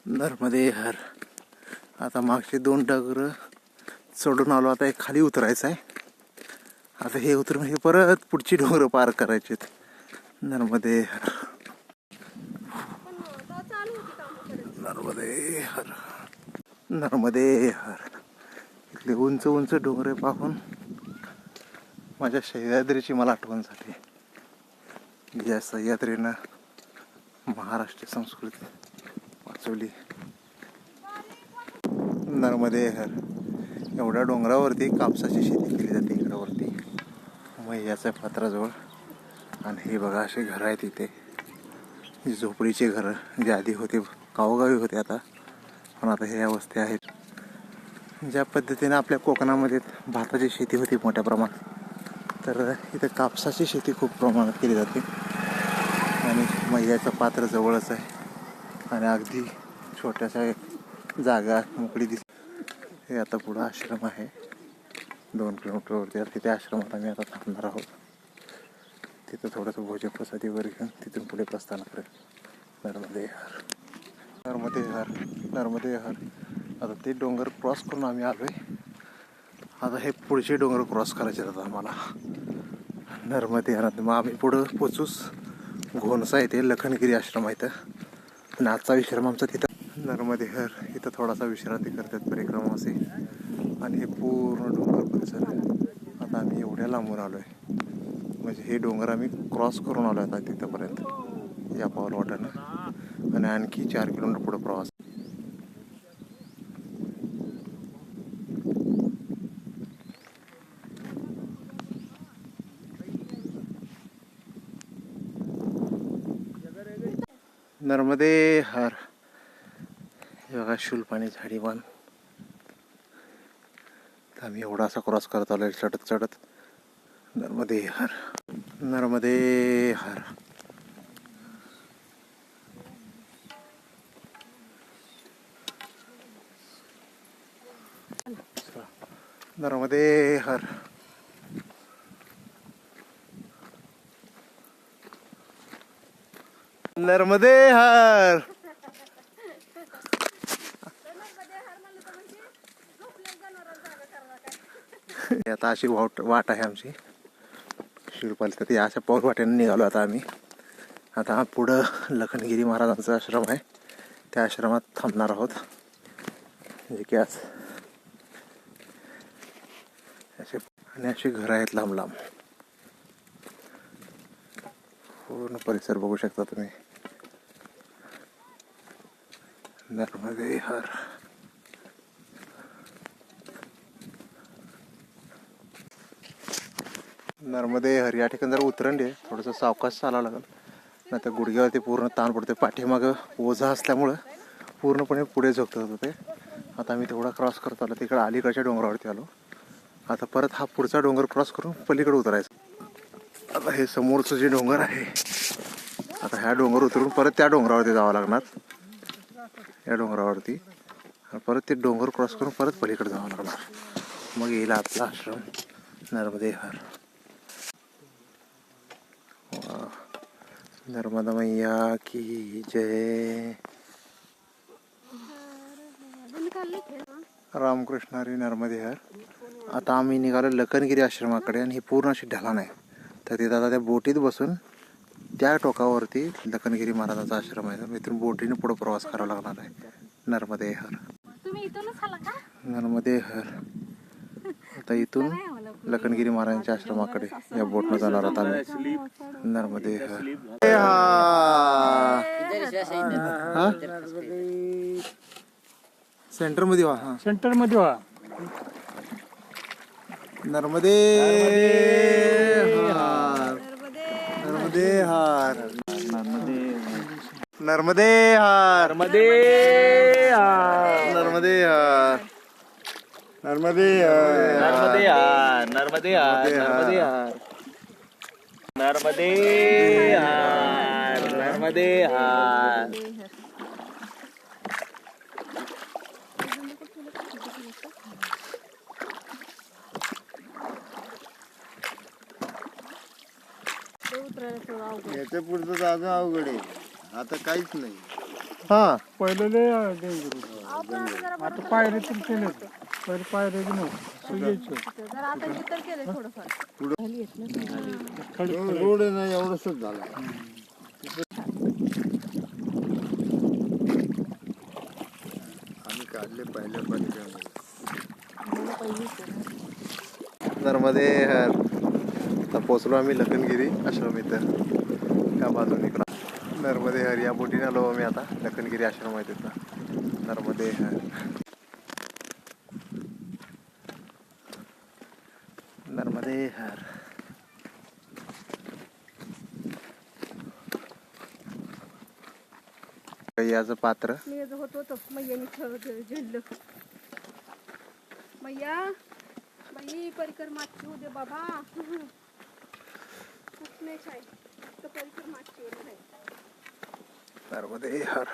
नर्मदे हर. आता मागचे 2 डगर चढून आलो, आता एक खाली उतरायचं आहे. आता हे उतरून हे परत पुढची डोंगर पार करायचे. नर्मदे हर. नर्मदे हर. नर्मदे हर. इथले उंच उंच डोंगरे पाहून माझ्या सह्याद्रीची मला आठवण झाली. या सह्याद्रीनं महाराष्ट्र संस्कृती वाचवली. नर्मदे हर. एवढ्या डोंगरावरती कापसाची शेती केली जाते इकडावरती मैयाच्या पात्राजवळ. आणि हे बघा असे घर आहेत इथे. ही झोपडीचे घर जे आधी होते गावोगावी होते आता, पण आता हे वस्त्या आहेत. ज्या पद्धतीने आपल्या कोकणामध्ये भाताची शेती होती मोठ्या प्रमाणात, तर इथं कापसाची शेती खूप प्रमाणात केली जाते. आणि मैयाचं पात्र जवळच आहे आणि अगदी छोट्याशा एक जागा मोकळी दिसते. हे आता पुढं आश्रम आहे 2 किलोमीटरवरती. तिथे आश्रमात आम्ही आता थांबणार आहोत. तिथं थोडंसं भोजन प्रसादी वगैरे घेऊन तिथून पुढे प्रस्थान करेल. नर्मदे हर. नर्मदे हर. नर्मदे हर. आता ते डोंगर क्रॉस करून आम्ही आलो आहे. आता हे पुढचे डोंगर क्रॉस करायचे आहेत आम्हाला. नर्मदे हर. मग आम्ही पुढं पोचूस घोणसा येते लखनगिरी आश्रम आहे इथं. आणि आजचा विश्राम आमचा तिथं नर्मदे हर. इथं थोडासा विश्रांती करतात परिक्रमाचे. आणि हे पूर्ण डोंगर परिसर आहे. आता आम्ही एवढ्या लांबून आलो आहे, म्हणजे हे डोंगर आम्ही क्रॉस करून आलो आता तिथंपर्यंत या पाऊल वाटानं. आणि आणखी 4 किलोमीटर पुढं प्रवास. नर्मदे हर. हे बघा शूलपाणी झाडीवान. आम्ही एवढा असा क्रॉस करत आलो चढत चढत. नर्मदे हर. नर्मदे हर. नर्मदे हर. नर्मदे हर. आता अशी वाट आहे आमची शिरपाली. तर अशा पाऊल वाट्याने निघालो आता आम्ही. आता पुढं लखनगिरी महाराजांचा आश्रम आहे, त्या आश्रमात थांबणार आहोत. जे की आज आणि अशी घरं आहेत लांब लांब. पूर्ण परिसर बघू शकता तुम्ही. नर्मदे हर. नर्मदे हर. या ठिकाणी जरा उतरंडी आहे, थोडंसं सावकाश चालावं लागेल, नाही तर गुडघ्यावरती पूर्ण ताण पडते. पाठीमागं ओझा असल्यामुळं पूर्णपणे पुढे झोकत होते. आता आम्ही तेवढा क्रॉस करत आलो, तिकडे अलीकडच्या डोंगरावरती आलो. आता परत हा पुढचा डोंगर क्रॉस करून पलीकडे उतरायचं. आता हे समोरचं जे डोंगर आहे, आता ह्या डोंगर उतरून परत त्या डोंगरावरती जावं लागणार. या डोंगरावरती परत ते डोंगर क्रॉस करून परत पलीकडे जावं लागणार. मग येईल आपला आश्रम नर्मदे हर. नर्मदा मैया की जय. रामकृष्ण हरी. नर्मदे हर. आता आम्ही निघालो लखनगिरी आश्रमाकडे. आणि ही पूर्ण अशी ढलान आहे, तर तिथं आता त्या बोटीत बसून त्या टोकावरती लखनगिरी महाराजांचा आश्रम आहे. इथून बोटीने पुढे प्रवास करावा लागणार आहे. नर्मदे हर. नर्मदे हर. आता इथून लखनगिरी महाराजांच्या आश्रमाकडे या बोटनं जाणार आहोत आम्ही. नर्मदे हर. सेंटर मध्ये व्हा. हा सेंटर मध्ये व्हा. नर्मदे हर. नर्मदे हर. नर्मदे हर. नर्मदे हर. नर्मदे हर. नर्मदे हर. नर्मदे हर. नर्मदे हर. नर्मदे हर. नर्मदे हर. नर्मदे हर. याच्या पुढचं तर अजून अवघड आहे. आता काहीच नाही. हा पहिलं लय डेंजर होतं. आता पायरीतून केले पहिले पायऱ्या बी नव्हतं यायचं रोड आहे ना एवढंच झालं. आम्ही काढले पहिल्या पाठीमध्ये. नर्मदे हर. आता पोचलो आम्ही लखनगिरी आश्रम इथं त्या बाजूने इकडं नर्मदे हर या बोटीने आलो आम्ही आता लखनगिरी आश्रम आहे तिथं. नर्मदे हर नर्मदे हर. याचं पात्र मी होत होतो मैयानी झेंडलं मैया बाई परिकर मागची होऊ दे बाबा कुठनेच आहे तर परिकर मागची होत नाही नर्मदे हर.